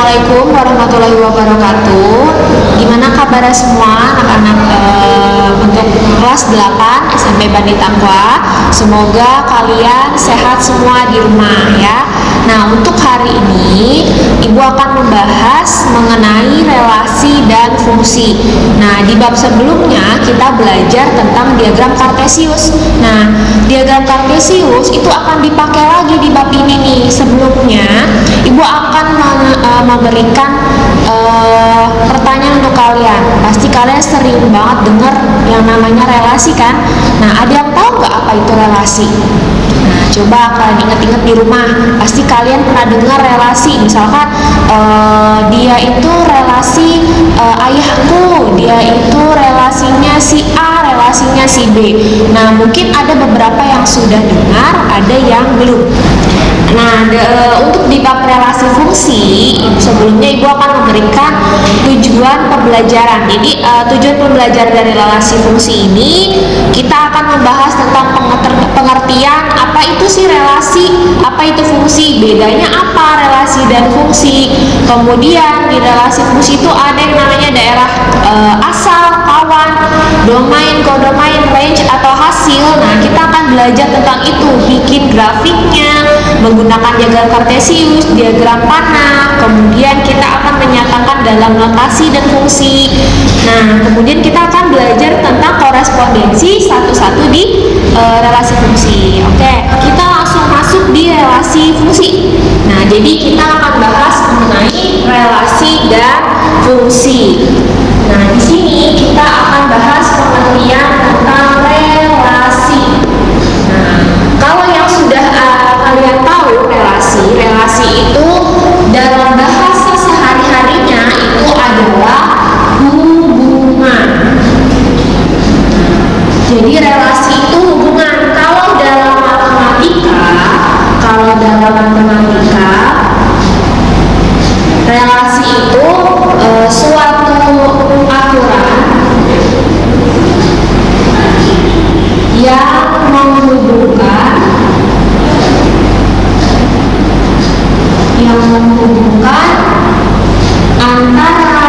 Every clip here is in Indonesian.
Assalamualaikum warahmatullahi wabarakatuh. Gimana kabar semua anak-anak untuk kelas 8 SMP Bani Taqwa? Semoga kalian sehat semua di rumah ya. Nah, untuk hari ini Ibu akan membahas mengenai relasi dan fungsi. Nah, di bab sebelumnya kita belajar tentang diagram Kartesius. Nah, diagram Kartesius itu akan dipakai lagi di bab ini nih. Sebelumnya Ibu akan memberikan pertanyaan untuk kalian. Pasti kalian sering banget dengar yang namanya relasi kan? Nah, ada yang tahu nggak apa itu relasi? Nah, coba kalian ingat-ingat di rumah. Pasti kalian pernah dengar relasi. Misalkan dia itu relasi ayahku, dia itu relasinya si A, relasinya si B. Nah, mungkin ada beberapa yang sudah dengar, ada yang belum. Nah, untuk di bab relasi fungsi, sebelumnya Ibu akan memberikan tujuan pembelajaran. Jadi, tujuan pembelajaran dari relasi fungsi ini, kita akan membahas tentang pengertian apa itu sih relasi, apa itu fungsi, bedanya apa relasi dan fungsi. Kemudian, di relasi fungsi itu ada yang namanya daerah asal, kawan, domain, kodomain, range, atau hasil. Nah, kita akan belajar tentang itu, bikin grafiknya, menggunakan diagram Kartesius, diagram panah. Kemudian kita akan menyatakan dalam notasi dan fungsi. Nah, kemudian kita akan belajar tentang korespondensi satu-satu di relasi fungsi. Oke, kita langsung masuk di relasi fungsi. Nah, jadi kita akan bahas mengenai relasi dan fungsi. Nah, di sini kita akan bahas pengertian tentang relasi. Nah, kalau yang sudah kalian tahu relasi itu dalam bahasa sehari-harinya itu adalah hubungan. Jadi relasi itu hubungan. Kalau dalam matematika, relasi itu suatu aturan yang menghubungkan antara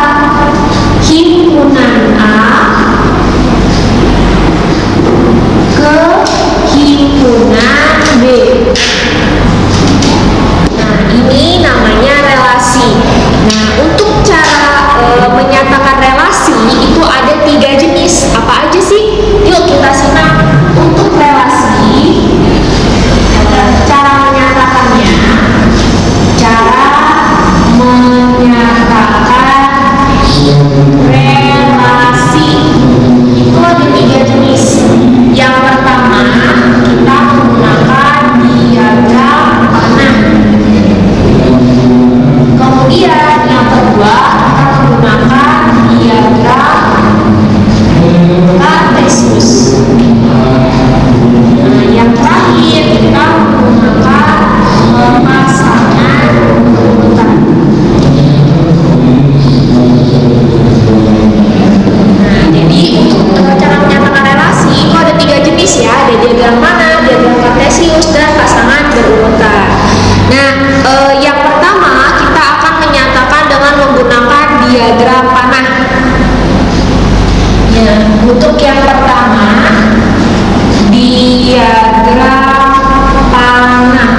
himpunan A ke himpunan B. Nah, ini namanya relasi. Nah, untuk cara menyatakan relasi itu ada 3 jenis. Apa aja sih? Yuk kita simak. Untuk relasi, cara menyatakannya, relasi itu ada 3 jenis. Yang pertama, kita menggunakan diagram panah. Kemudian yang kedua, kita menggunakan diagram Kartesius. Nah, yang terakhir kita menggunakan pemasangan urutan. Nah, jadi untuk cara menyatakan relasi itu ada 3 jenis ya, ada diagram panah, diagram Kartesius, dan pasangan berurutan. Nah, yang pertama kita akan menyatakan dengan menggunakan diagram panah. Ya, untuk yang pertama diagram panah.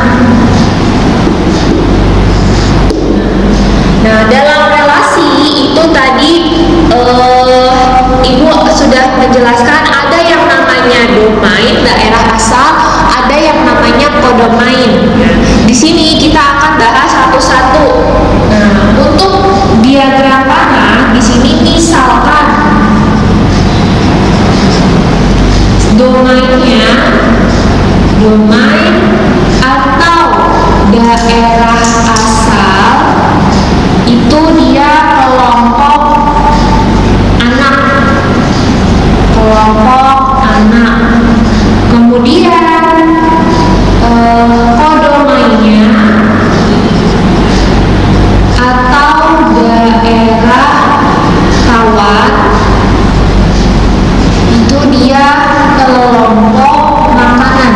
Nah, dalam relasi itu tadi Ibu sudah menjelaskan ada yang namanya domain, daerah asal, ada yang namanya kodomain. Nah, di sini kita akan bahas satu-satu. Nah, untuk diagram panah di sini misalkan domainnya, domain atau daerah asal itu dia kelompok anak. Kemudian kodomainnya atau daerah kawan itu dia kelompok makanan.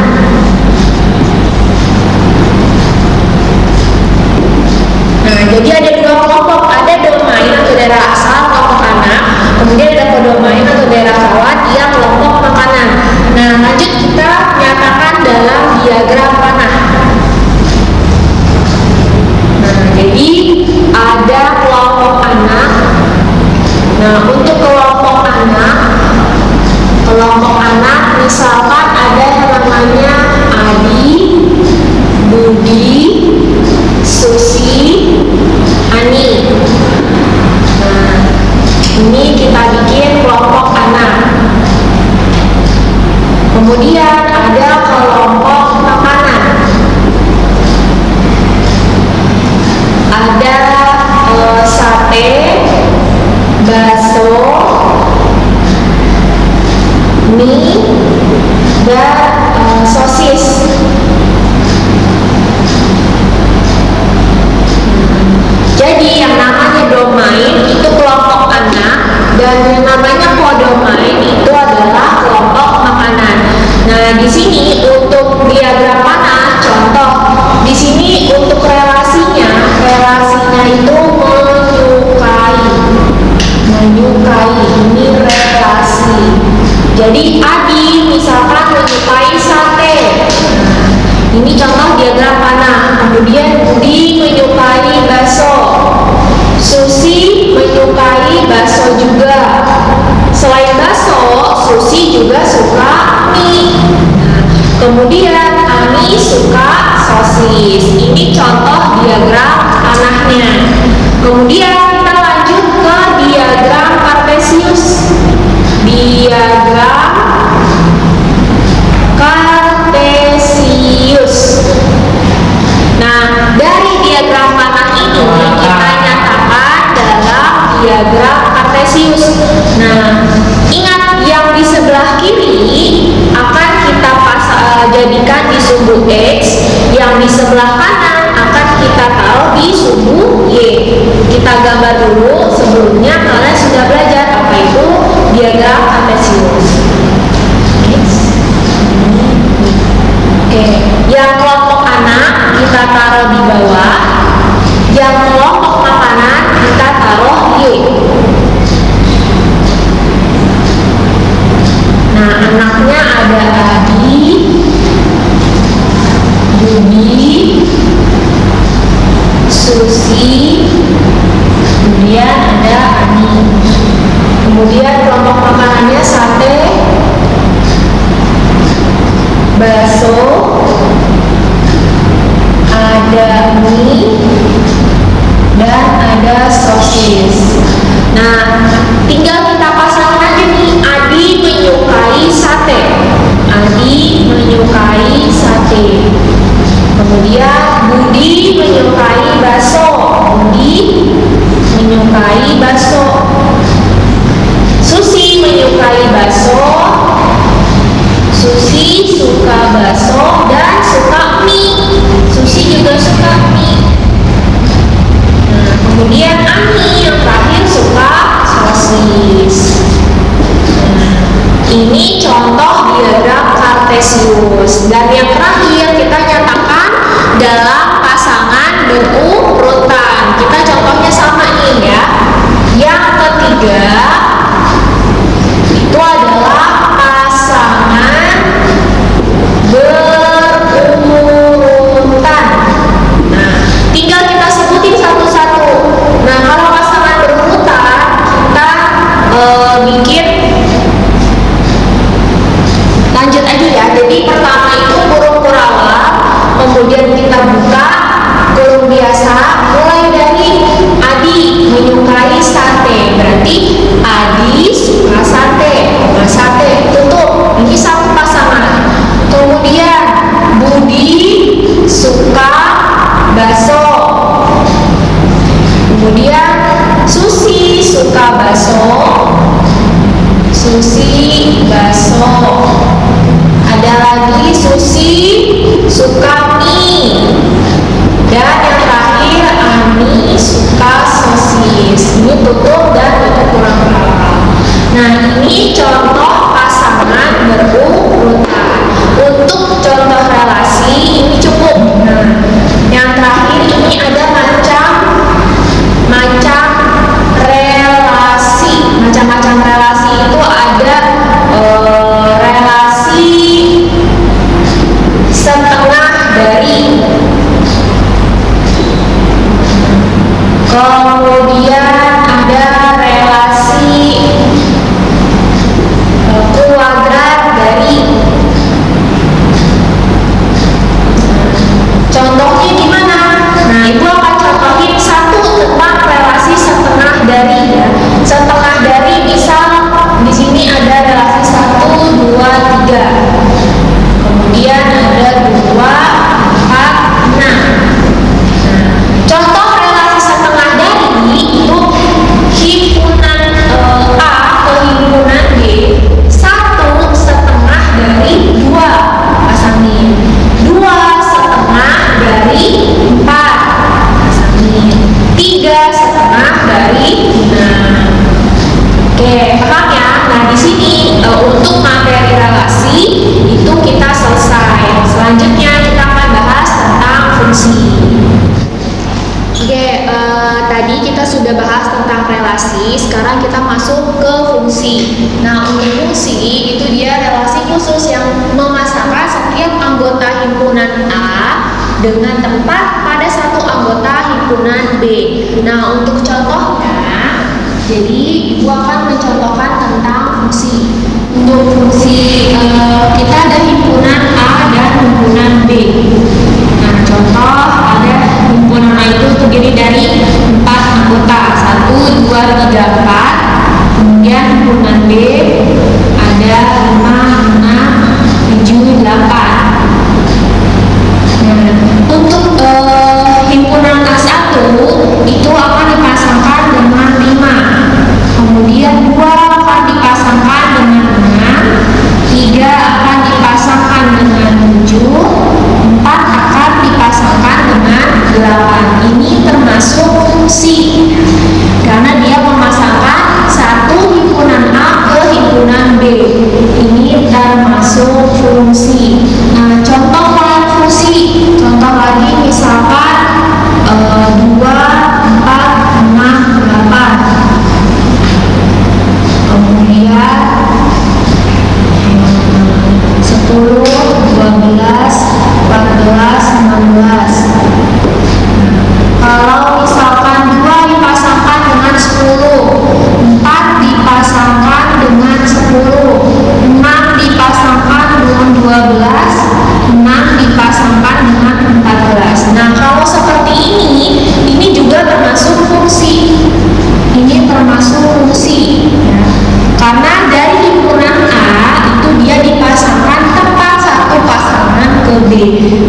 diagram kartesius. Nah, ingat yang di sebelah kiri akan kita jadikan di sumbu X, yang di sebelah kanan akan kita taruh di sumbu Y. Kita gambar dulu, sebelumnya kalian sudah belajar apa itu diagram kartesius. Oke, yang kelompok anak kita taruh di bawah, yang kelompok makanan kita taruh Y. Nah, anaknya ada Adi, Budi, Susi, kemudian ada Ani. Kemudian kelompok makanannya sate, bakso, ada mie, dan ada sosis. Nah, tinggal kita pasang aja nih. Adi menyukai sate. Adi menyukai sate. Kemudian Budi menyukai bakso. Budi menyukai bakso. Susi menyukai bakso. Susi suka bakso dan suka mie. Susi juga suka mie. Nah, kemudian Ani yang terakhir suka sosis. Nah, ini contoh diagram kartesius. Dan yang terakhir kita nyatakan dalam pasangan berurutan. Kita contohnya samain ya. Yang ketiga itu adalah pasangan berurutan. Nah, tinggal kita sebutin satu-satu. Nah, kalau pasangan berurutan kita bikin lanjut aja ya. Jadi pertama itu kurung kurawal, kemudian kita buka kurung biasa, mulai dari Adi menyukai sate, berarti Adi suka sate, sate tutup, ini satu pasangan. Kemudian Budi suka bakso, kemudian Susi suka bakso, Susi bakso. Ada lagi Susi suka mie, dan yang terakhir Ani suka sosis. Ini tutup dan tutup kurang kurawal. Nah, ini contoh pasangan berurutan. Untuk contoh relasi ini cukup. Nah, yang terakhir ini ada macam-macam relasi. Macam-macam relasi itu ada relasi setengah dari, kemudian ada relasi kuadrat dari. Contohnya gimana? Nah, ibu akan contohin satu tentang relasi setengah dari ya. Setengah dari misal di sini ada relasi 1, 2, 3. Kemudian ada 2, 4, 6. Nah, contoh relasi setengah dari itu himpunan A ke himpunan B, 1 setengah dari 2, pasangin. 2 setengah dari 4, pasangin. 3 setengah dari 6. Oke, paham ya? Nah, di sini untuk materi relasi itu kita selesai. Selanjutnya kita akan bahas tentang fungsi. Oke, tadi kita sudah bahas tentang relasi. Sekarang kita masuk ke fungsi. Nah, untuk fungsi itu dia relasi khusus yang memasangkan setiap anggota himpunan A dengan tempat pada satu anggota himpunan B. Nah, untuk contohnya, jadi ibu akan mencontohkan tentang fungsi. Untuk fungsi kita ada himpunan A dan himpunan B. Nah, contoh ada himpunan A itu terdiri dari 4 anggota, 1, 2, 3, 4. Kemudian himpunan B ada 5, 6, 7, 8. Nah, untuk himpunan A1 itu akan dipasangkan dengan 5. 8 ini termasuk fungsi karena dia memasangkan satu himpunan A ke himpunan B. Ini termasuk fungsi. Nah, contoh lain fungsi. Contoh lagi misalkan 2, 4, 6, 8. Kemudian 10, 12, 14, 16. Kalau misalkan 2 dipasangkan dengan 10, 4 dipasangkan dengan 10, 6 dipasangkan dengan 12, 6 dipasangkan dengan 14. Nah, kalau seperti ini juga termasuk fungsi. Ini termasuk fungsi ya. Karena dari himpunan A itu dia dipasangkan tepat satu pasangan ke B.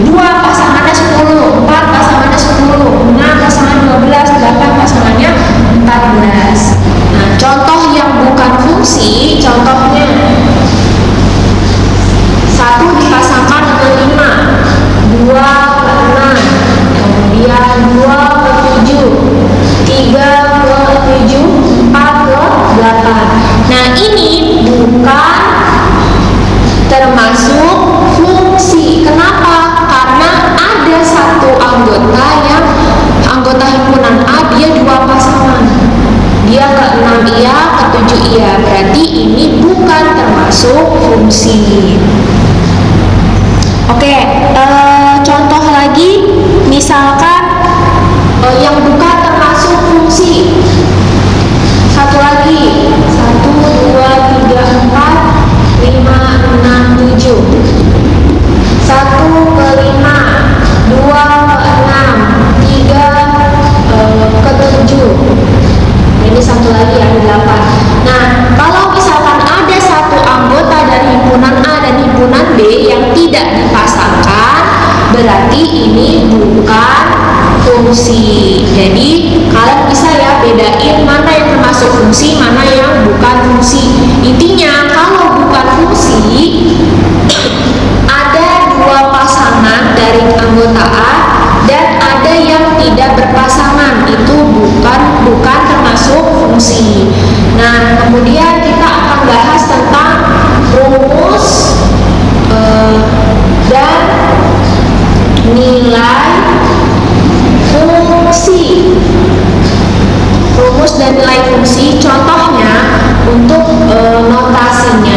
2 pasangannya 10, 4 pasangannya 10, 6 pasangan 12, 8 pasangannya 14. Nah, contoh yang bukan fungsi, contohnya 1 dipasangkan ke 5, 2 ke 6, kemudian 2 ke 7, 3 ke 7, 4 ke 8. Nah, ini bukan termasuk fungsi. Kenapa? Karena ada satu anggota yang anggota himpunan A dia 2 pasangan. Dia ke 6 iya, ke 7 iya. Berarti ini bukan termasuk fungsi. Oke, contoh lagi misalkan yang bukan termasuk fungsi. Satu lagi, 1, 2, 3, 4, 5, 6, 7. 1 ke 5, 2 ke 6, 3 ke 7. Ini satu lagi ada 8. Nah, kalau misalkan ada satu anggota dari himpunan A dan himpunan B yang tidak dipasangkan, berarti ini bukan fungsi. Jadi kalian bisa ya bedain mana yang termasuk fungsi, mana yang bukan fungsi. Intinya kalau bukan fungsi ada 2 pasangan dari anggota A dan ada yang tidak berpasangan, itu bukan termasuk fungsi. Nah, kemudian kita akan bahas tentang rumus dan nilai fungsi. Rumus dan nilai fungsi, contohnya untuk notasinya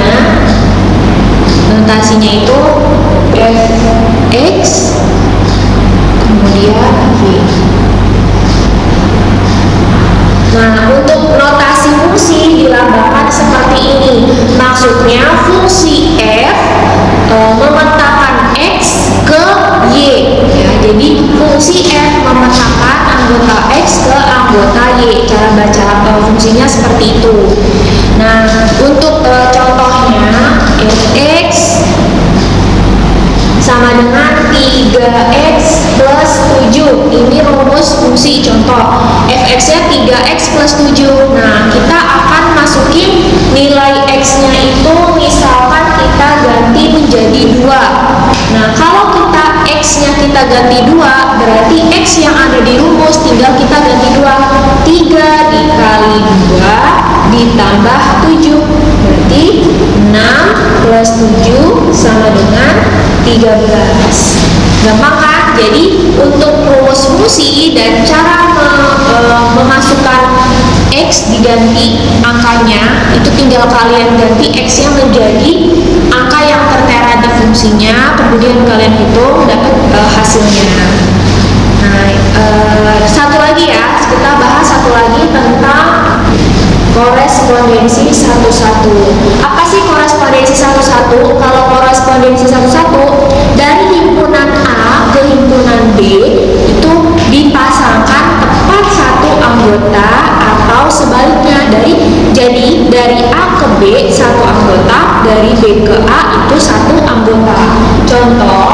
itu f(x) kemudian y. Nah, untuk notasi fungsi dilambangkan seperti ini. Maksudnya fungsi f memetakan x ke y ya. Jadi fungsi f memetakan anggota x ke anggota y. Cara baca fungsinya seperti itu. Nah, untuk contohnya f(x) sama dengan 3x plus 7. Ini rumus fungsi contoh. Fx nya 3x plus 7. Nah, kita akan masukin nilai x nya itu misalkan kita ganti menjadi 2. Nah, kalau kita x nya kita ganti 2, berarti x yang ada di rumus tinggal kita ganti 2. 3 dikali 2 ditambah 7, berarti 6 plus 7 sama dengan 13. Gampang kan? Jadi untuk rumus fungsi dan cara memasukkan x diganti angkanya, itu tinggal kalian ganti x nya menjadi angka yang tertera di fungsinya, kemudian kalian hitung dapat hasilnya. Nah, satu lagi ya, kita bahas satu lagi tentang korespondensi satu-satu. Apa sih korespondensi satu-satu? Kalau korespondensi satu-satu dari himpunan A ke himpunan B itu dipasangkan tepat satu anggota atau sebaliknya jadi dari A ke B satu anggota, dari B ke A itu satu anggota. Contoh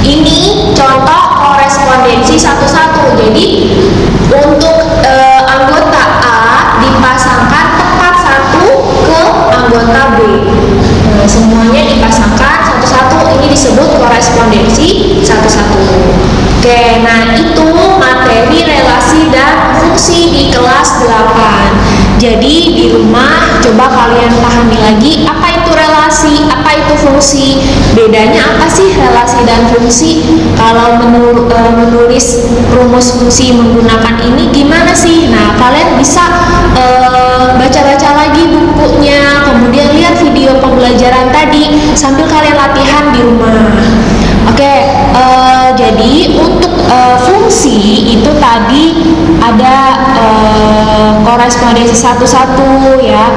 ini contoh korespondensi satu-satu. Jadi untuk anggota A dipasangkan tepat satu ke anggota B. Nah, semuanya dipasangkan satu-satu, ini disebut korespondensi satu-satu. Oke, nah itu materi relasi dan fungsi di kelas 8. Jadi di rumah coba kalian pahami lagi apa itu relasi, apa itu fungsi, bedanya apa sih relasi dan fungsi. Kalau menulis rumus fungsi menggunakan ini gimana sih? Nah, kalian bisa baca-baca lagi bukunya, kemudian lihat video pembelajaran tadi sambil kalian latihan di rumah. Oke, jadi untuk fungsi itu tadi ada korespondensi satu-satu ya.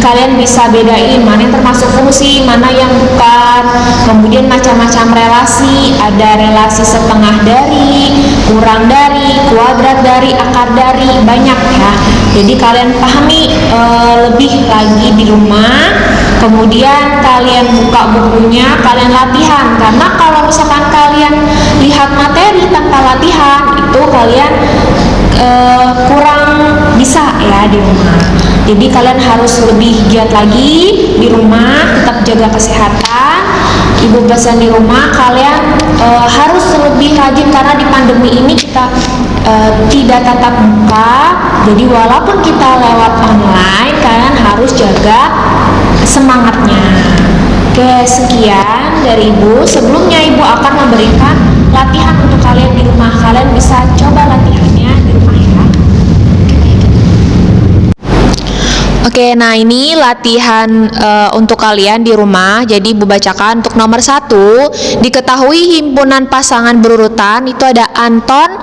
Kalian bisa bedain mana yang termasuk fungsi, mana yang bukan. Kemudian macam-macam relasi, ada relasi setengah dari, kurang dari, kuadrat dari, akar dari, banyak ya. Jadi kalian pahami lebih lagi di rumah. Kemudian kalian buka bukunya, kalian latihan. Karena kalau misalkan kalian lihat materi tanpa latihan, itu kalian kurang bisa ya di rumah. Jadi kalian harus lebih giat lagi di rumah, tetap jaga kesehatan. Ibu pesan di rumah kalian harus lebih rajin karena di pandemi ini kita tidak tatap muka. Jadi walaupun kita lewat online, kalian harus jaga semangatnya. Oke, sekian dari Ibu. Sebelumnya Ibu akan memberikan latihan untuk kalian di rumah. Kalian bisa coba latihannya di rumah ya. Oke, nah ini latihan untuk kalian di rumah. Jadi Ibu bacakan untuk nomor 1. Diketahui himpunan pasangan berurutan itu ada Anton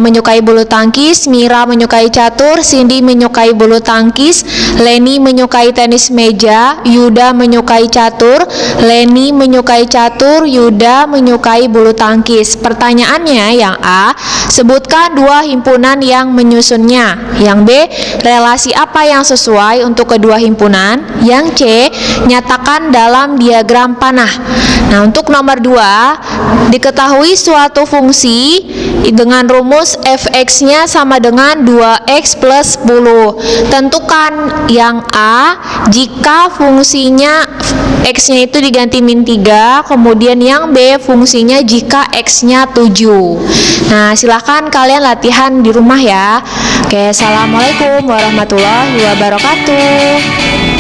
menyukai bulu tangkis, Mira menyukai catur, Cindy menyukai bulu tangkis, Leni menyukai tenis meja, Yuda menyukai catur, Leni menyukai catur, Yuda menyukai bulu tangkis. Pertanyaannya yang A, sebutkan 2 himpunan yang menyusunnya. Yang B, relasi apa yang sesuai untuk kedua himpunan. Yang C, nyatakan dalam diagram panah. Nah, untuk nomor 2, diketahui suatu fungsi dengan rumus fx-nya sama dengan 2x plus 10. Tentukan yang A jika fungsinya x-nya itu diganti min 3, kemudian yang B fungsinya jika x-nya 7. Nah, silahkan kalian latihan di rumah ya. Oke, assalamualaikum warahmatullahi wabarakatuh.